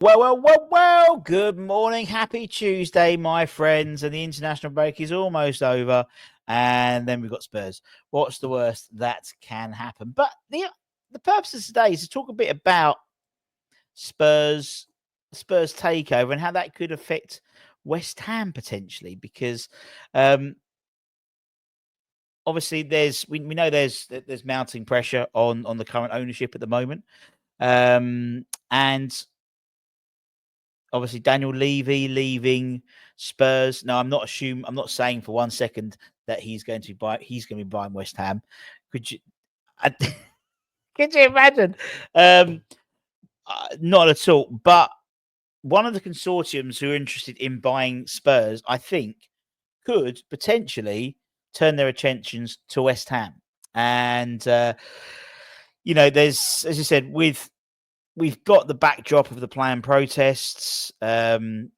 Well. Good morning. Happy Tuesday, my friends. And the international break is almost over. And then we've got Spurs. What's the worst that can happen? But the purpose of today is to talk a bit about Spurs takeover and how that could affect West Ham potentially. Because obviously we know there's mounting pressure on the current ownership at the moment. And obviously Daniel Levy leaving Spurs. No, I'm not saying for 1 second that he's going to be buying West Ham. Could you could you imagine? Not at all. But one of the consortiums who are interested in buying Spurs, I think, could potentially turn their attentions to West Ham. And there's, as you said, we've got the backdrop of the planned protests, and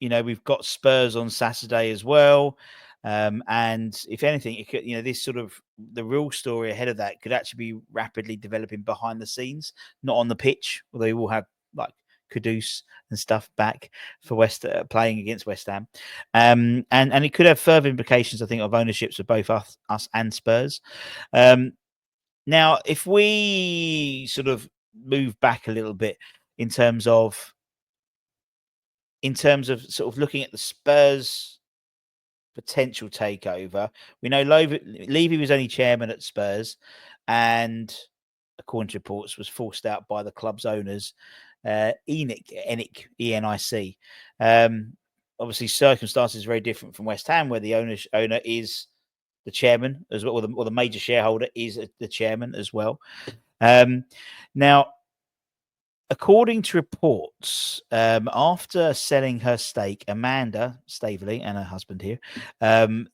we've got Spurs on Saturday as well. And if anything, it could, this sort of the real story ahead of that could actually be rapidly developing behind the scenes, not on the pitch, although we will have like Kudus and stuff back for playing against West Ham, and it could have further implications, I think, of ownerships of both us and Spurs. Now, if we sort of move back a little bit in terms of sort of looking at the Spurs potential takeover, we know Levy was only chairman at Spurs, and according to reports, was forced out by the club's owners, ENIC. Obviously, circumstances very different from West Ham, where the owner is the chairman as well, or the major shareholder is the chairman as well. Now, according to reports, after selling her stake, Amanda Staveley and her husband here,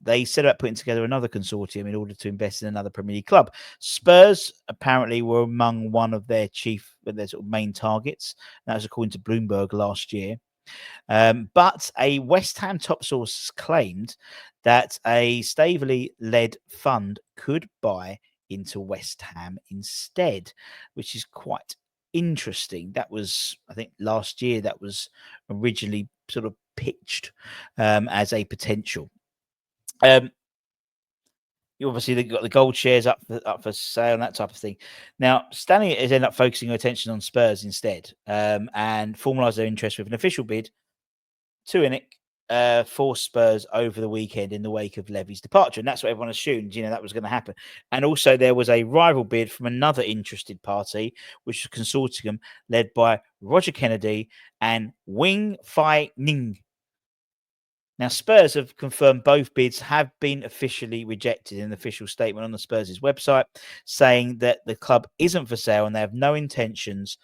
they set about putting together another consortium in order to invest in another Premier League club. Spurs apparently were among one of their sort of main targets. That was according to Bloomberg last year. But a West Ham top source claimed that a Staveley-led fund could buy into West Ham instead, which is quite interesting. That was, I think, last year. That was originally sort of pitched as a potential. You obviously they've got the gold shares up for sale and that type of thing. Now, Stanley has ended up focusing their attention on Spurs instead, and formalised their interest with an official bid to ENIC for Spurs over the weekend in the wake of Levy's departure. And that's what everyone assumed, that was going to happen. And also there was a rival bid from another interested party, which was a consortium led by Roger Kennedy and Wing Fai Ning. Now, Spurs have confirmed both bids have been officially rejected in an official statement on the Spurs' website, saying that the club isn't for sale and they have no intentions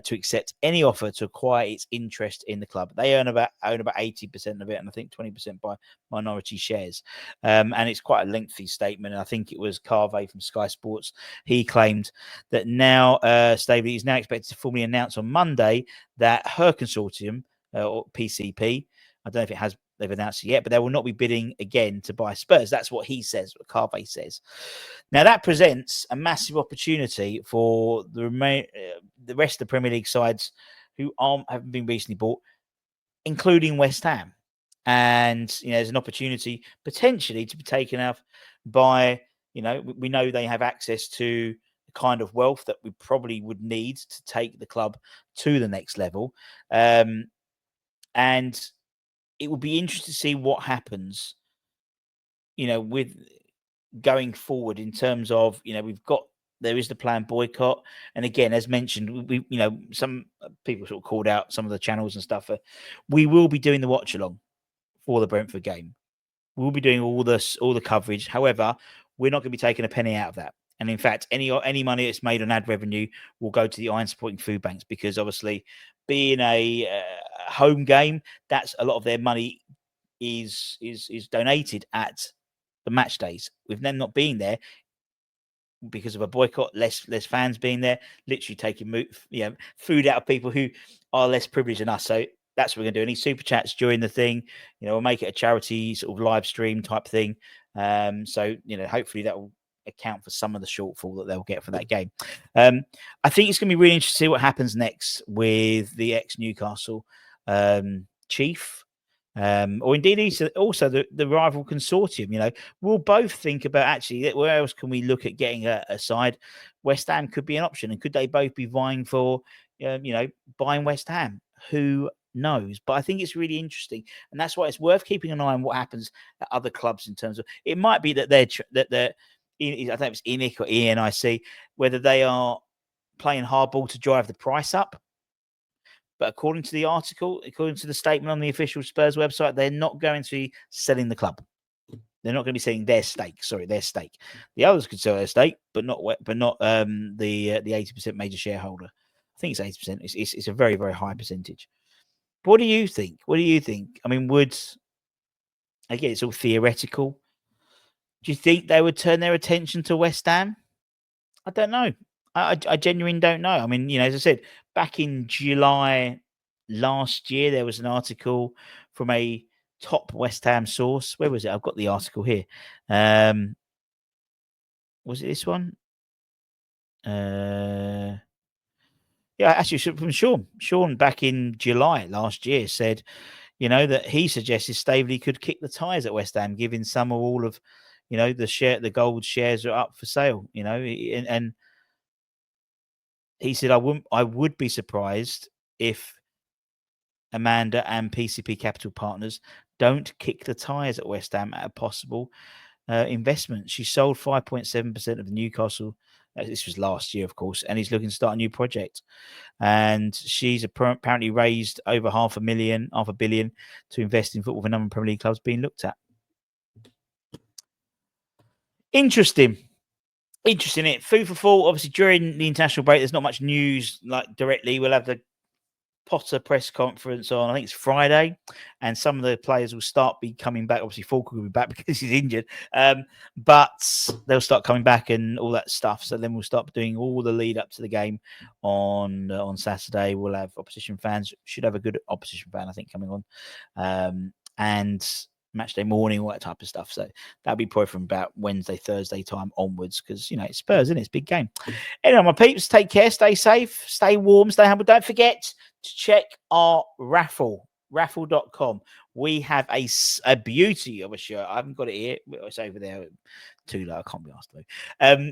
to accept any offer to acquire its interest in the club. They own about 80% of it, and I think 20% by minority shares. And it's quite a lengthy statement. And I think it was Carve from Sky Sports. He claimed that now Staveley is now expected to formally announce on Monday that her consortium, or PCP, I don't know if they've announced it yet, but they will not be bidding again to buy Spurs. That's what he says, what Carve says. Now, that presents a massive opportunity for the rest of the Premier League sides who haven't been recently bought, including West Ham. And, there's an opportunity potentially to be taken up by, we know they have access to the kind of wealth that we probably would need to take the club to the next level. And it will be interesting to see what happens, with going forward in terms of, there is the planned boycott. And again, as mentioned, we some people sort of called out some of the channels and stuff. We will be doing the watch along for the Brentford game. We'll be doing all the coverage. However, we're not going to be taking a penny out of that. And in fact, any money that's made on ad revenue will go to the iron supporting food banks, because obviously, being a home game, that's a lot of their money is donated at the match days. With them not being there because of a boycott, less fans being there, literally taking food out of people who are less privileged than us. So that's what we're going to do. Any super chats during the thing, we'll make it a charity sort of live stream type thing. So hopefully that will account for some of the shortfall that they'll get for that game. I think it's going to be really interesting to see what happens next with the ex-Newcastle chief. Or indeed also the rival consortium. We'll both think about actually where else can we look at getting a side. West Ham could be an option, and could they both be vying for buying West Ham? Who knows? But I think it's really interesting, and that's why it's worth keeping an eye on what happens at other clubs in terms of, it might be that they're I don't know if it's ENIC or ENIC, whether they are playing hardball to drive the price up. But according to the article, according to the statement on the official Spurs website, they're not going to be selling the club. They're not going to be selling their stake. Sorry, their stake. The others could sell their stake, but not the 80% major shareholder. I think it's 80%. It's a very, very high percentage. But what do you think? What do you think? I mean, again, it's all theoretical. Do you think they would turn their attention to West Ham? I don't know. I genuinely don't know. I mean, as I said, back in July last year, there was an article from a top West Ham source. Where was it? I've got the article here. Was it this one? Yeah, actually, from Sean. Sean, back in July last year, said, that he suggested Staveley could kick the tyres at West Ham, giving some or all of, the gold shares are up for sale. And he said, I would be surprised if Amanda and PCP Capital Partners don't kick the tyres at West Ham at a possible investment. She sold 5.7% of the Newcastle. This was last year, of course, and he's looking to start a new project. And she's apparently raised over $500 million to invest in football with a number of Premier League clubs being looked at. Interesting. Food for thought. Obviously, during the international break, there's not much news directly. We'll have the Potter press conference on, I think it's Friday, and some of the players will start coming back. Obviously, Falk will be back because he's injured, but they'll start coming back and all that stuff. So then we'll start doing all the lead up to the game on Saturday. We'll have opposition fans. Should have a good opposition fan, I think, coming on, and match day morning, all that type of stuff. So that'll be probably from about Wednesday, Thursday time onwards, because it's Spurs, isn't it? It's a big game. Anyway, my peeps, take care, stay safe, stay warm, stay humble. Don't forget to check our raffle.com. We have a beauty of a shirt. I haven't got it here. It's over there. Too low. I can't be asked to.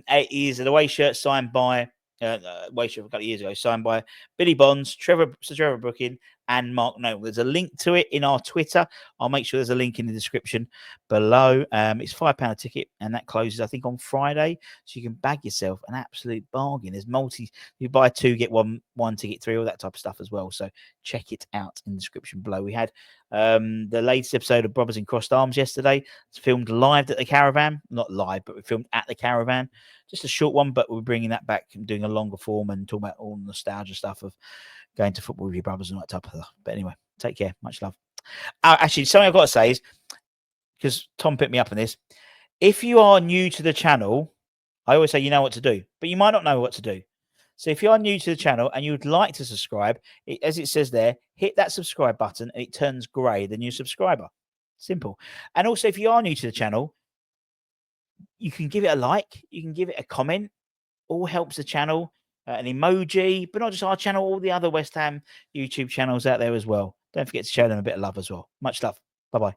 It is an away shirt signed by away shirt a couple of years ago, signed by Billy Bonds, Trevor Brooking, and Mark Noble. There's a link to it in our Twitter. I'll make sure there's a link in the description below. It's £5 a ticket, and that closes, I think, on Friday. So you can bag yourself an absolute bargain. There's you buy two, get one ticket free, all that type of stuff as well. So check it out in the description below. We had the latest episode of Brothers in Crossed Arms yesterday. It's filmed live at the Caravan. Not live, but we filmed at the Caravan. Just a short one, but we're bringing that back and doing a longer form and talking about all the nostalgia stuff of going to football with your brothers and all that type of stuff. But anyway, take care. Much love. Actually, something I've got to say is, because Tom picked me up on this, if you are new to the channel, I always say you know what to do, but you might not know what to do. So if you are new to the channel and you would like to subscribe, as it says there, hit that subscribe button and it turns grey, the new subscriber. Simple. And also, if you are new to the channel, you can give it a like, you can give it a comment. All helps the channel. An emoji, but not just our channel, all the other West Ham YouTube channels out there as well. Don't forget to show them a bit of love as well. Much love. Bye-bye.